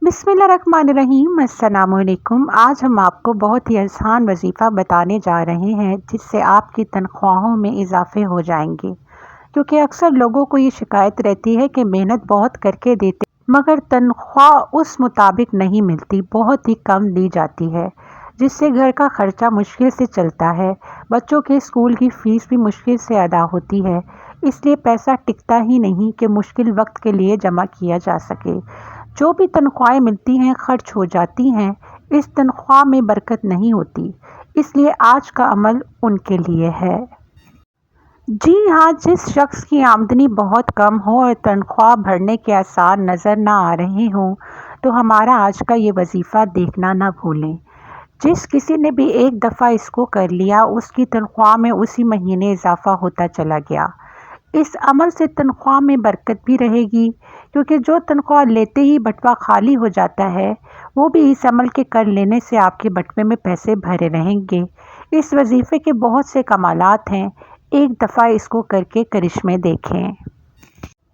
बिस्मिल्लाहिर्रहमानिर्रहीम। अस्सलामुअलैकुम। आज हम आपको बहुत ही आसान वजीफ़ा बताने जा रहे हैं जिससे आपकी तनख्वाहों में इजाफे हो जाएंगे, क्योंकि अक्सर लोगों को ये शिकायत रहती है कि मेहनत बहुत करके देते मगर तनख्वाह उस मुताबिक नहीं मिलती, बहुत ही कम दी जाती है, जिससे घर का खर्चा मुश्किल से चलता है। बच्चों के स्कूल की फ़ीस भी मुश्किल से अदा होती है, इसलिए पैसा टिकता ही नहीं कि मुश्किल वक्त के लिए जमा किया जा सके। जो भी तनख्वाहें मिलती हैं खर्च हो जाती हैं, इस तनख्वाह में बरकत नहीं होती, इसलिए आज का अमल उनके लिए है। जी हाँ, जिस शख्स की आमदनी बहुत कम हो और तनख्वाह भरने के आसार नज़र ना आ रहे हों, तो हमारा आज का ये वजीफ़ा देखना ना भूलें। जिस किसी ने भी एक दफ़ा इसको कर लिया, उसकी तनख्वाह में उसी महीने इजाफा होता चला गया। इस अमल से तनख्वाह में बरकत भी रहेगी, क्योंकि जो तनख्वाह लेते ही बटवा खाली हो जाता है, वो भी इस अमल के कर लेने से आपके बटवे में पैसे भरे रहेंगे। इस वजीफ़े के बहुत से कमालात हैं, एक दफ़ा इसको करके करिश्मे देखें।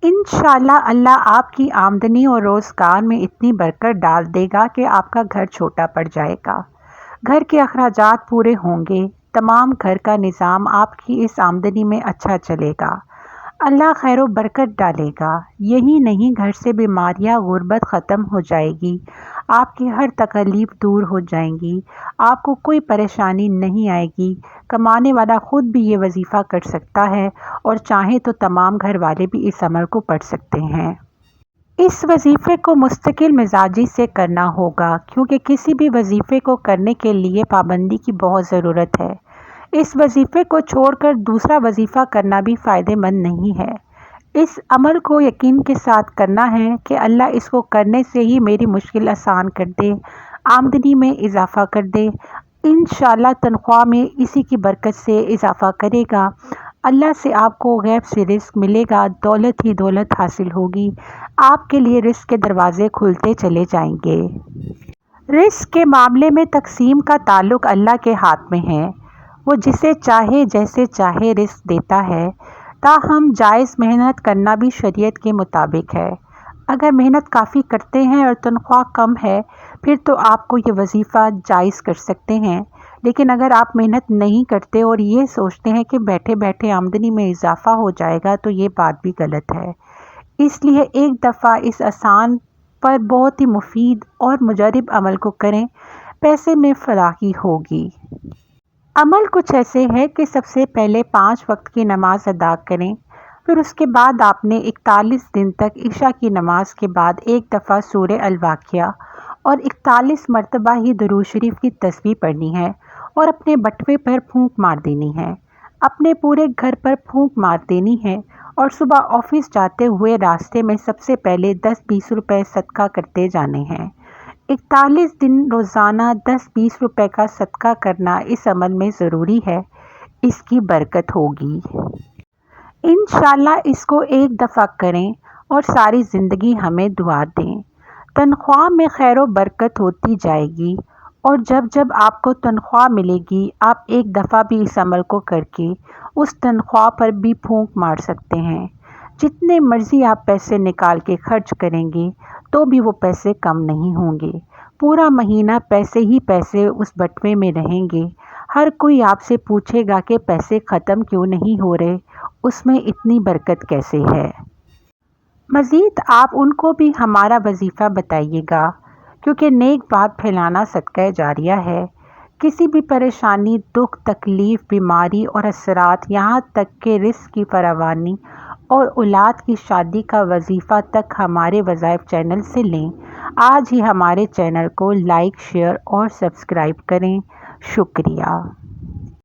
इंशाअल्लाह अल्लाह आपकी आमदनी और रोज़गार में इतनी बरकत डाल देगा कि आपका घर छोटा पड़ जाएगा, घर के अखराजात पूरे होंगे, तमाम घर का निज़ाम आपकी इस आमदनी में अच्छा चलेगा। अल्लाह खैर व बरकत डालेगा। यही नहीं, घर से बीमारियां गुर्बत ख़त्म हो जाएगी, आपकी हर तकलीफ़ दूर हो जाएंगी, आपको कोई परेशानी नहीं आएगी। कमाने वाला ख़ुद भी ये वजीफ़ा कर सकता है और चाहे तो तमाम घर वाले भी इस अमल को पढ़ सकते हैं। इस वजीफ़े को मुस्तकिल मिजाजी से करना होगा, क्योंकि किसी भी वजीफ़े को करने के लिए पाबंदी की बहुत ज़रूरत है। इस वजीफ़े को छोड़कर दूसरा वजीफ़ा करना भी फ़ायदेमंद नहीं है। इस अमल को यकीन के साथ करना है कि अल्लाह इसको करने से ही मेरी मुश्किल आसान कर दे, आमदनी में इजाफ़ा कर दे। इंशाअल्लाह तनख्वाह में इसी की बरकत से इजाफ़ा करेगा। अल्लाह से आपको गैब से रिस्क मिलेगा, दौलत ही दौलत हासिल होगी, आपके लिए रिस्क के दरवाज़े खुलते चले जाएंगे। रिस्क के मामले में तकसीम का ताल्लुक़ अल्लाह के हाथ में है, वो जिसे चाहे जैसे चाहे रिस्क देता है। ताहम जायज़ मेहनत करना भी शरीयत के मुताबिक है। अगर मेहनत काफ़ी करते हैं और तनख्वाह कम है, फिर तो आपको ये वजीफ़ा जायज़ कर सकते हैं। लेकिन अगर आप मेहनत नहीं करते और ये सोचते हैं कि बैठे बैठे आमदनी में इजाफ़ा हो जाएगा, तो ये बात भी गलत है। इसलिए एक दफ़ा इस आसान पर बहुत ही मुफीद और मुजरब अमल को करें, पैसे में फलाही होगी। अमल कुछ ऐसे है कि सबसे पहले 5 वक्त की नमाज अदा करें, फिर उसके बाद आपने 41 दिन तक इशा की नमाज के बाद एक दफ़ा सूरे अल-वाक़िया और 41 मरतबा ही दुरूद शरीफ की तस्बीह पढ़नी है और अपने बटवे पर फूंक मार देनी है। अपने पूरे घर पर फूंक मार देनी है और सुबह ऑफिस जाते हुए रास्ते में सबसे पहले 10-20 रुपए सदका करते जाने हैं। 41 दिन रोज़ाना 10-20 रुपए का सदका करना इस अमल में ज़रूरी है, इसकी बरकत होगी। इंशाअल्लाह इसको एक दफ़ा करें और सारी ज़िंदगी हमें दुआ दें। तनख्वाह में खैर व बरकत होती जाएगी, और जब जब आपको तनख्वाह मिलेगी, आप एक दफ़ा भी इस अमल को करके उस तनख्वाह पर भी फूंक मार सकते हैं। जितने मर्ज़ी आप पैसे निकाल के खर्च करेंगे, तो भी वो पैसे कम नहीं होंगे। पूरा महीना पैसे ही पैसे उस बटवे में रहेंगे। हर कोई आपसे पूछेगा कि पैसे ख़त्म क्यों नहीं हो रहे, उसमें इतनी बरकत कैसे है। मज़ीद आप उनको भी हमारा वजीफ़ा बताइएगा, क्योंकि नेक बात फैलाना सदका जारिया है। किसी भी परेशानी, दुख, तकलीफ़, बीमारी और असरात, यहाँ तक कि रिस्क की फरावानी और औलाद की शादी का वजीफ़ा तक हमारे वज़ाइफ चैनल से लें। आज ही हमारे चैनल को लाइक, शेयर और सब्सक्राइब करें। शुक्रिया।